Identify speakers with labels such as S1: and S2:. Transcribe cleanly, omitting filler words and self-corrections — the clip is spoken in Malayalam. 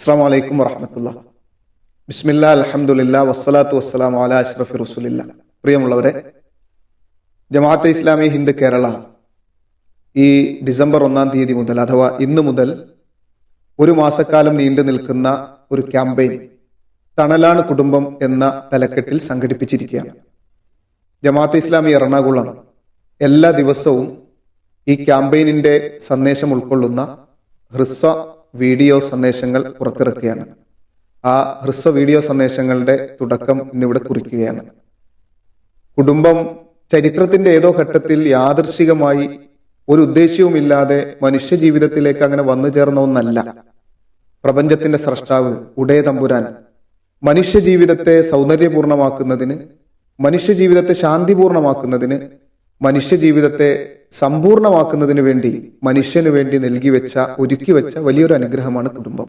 S1: അസ്സലാമു അലൈക്കും വറഹ്മത്തുള്ളാഹി. ബിസ്മില്ലാ അൽഹംദുലില്ലാ വസ്സലാത്തു വസ്സലാമു അലാ അഷ്റഫി റസൂലില്ലാ. പ്രിയമുള്ളവരെ, ജമാഅത്തെ ഇസ്ലാമി ഹിന്ദ് കേരള ഈ ഡിസംബർ 1-ാം തീയതി മുതൽ അഥവാ ഇന്ന് മുതൽ ഒരു മാസക്കാലം നീണ്ടു നിൽക്കുന്ന ഒരു ക്യാമ്പയിൻ തണലാണ് കുടുംബം എന്ന തലക്കെട്ടിൽ സംഘടിപ്പിച്ചിരിക്കുകയാണ്. ജമാഅത്തെ ഇസ്ലാമി എറണാകുളം എല്ലാ ദിവസവും ഈ ക്യാമ്പയിനിന്റെ സന്ദേശം ഉൾക്കൊള്ളുന്ന ഹ്രസ്വ വീഡിയോ സന്ദേശങ്ങൾ പുറത്തിറക്കുകയാണ്. ആ ഹ്രസ്വ വീഡിയോ സന്ദേശങ്ങളുടെ തുടക്കം ഇന്നിവിടെ കുറിക്കുകയാണ്. കുടുംബം ചരിത്രത്തിന്റെ ഏതോ ഘട്ടത്തിൽ യാദൃശികമായി ഒരു ഉദ്ദേശ്യവുമില്ലാതെ മനുഷ്യ ജീവിതത്തിലേക്ക് അങ്ങനെ വന്നു ചേർന്ന ഒന്നല്ല. പ്രപഞ്ചത്തിന്റെ സ്രഷ്ടാവ് ഉടയ തമ്പുരാൻ മനുഷ്യ ജീവിതത്തെ സൗന്ദര്യപൂർണമാക്കുന്നതിന്, മനുഷ്യ ജീവിതത്തെ ശാന്തിപൂർണമാക്കുന്നതിന്, മനുഷ്യ ജീവിതത്തെ സമ്പൂർണമാക്കുന്നതിന് വേണ്ടി മനുഷ്യന് വേണ്ടി ഒരുക്കി വെച്ച വലിയൊരു അനുഗ്രഹമാണ് കുടുംബം.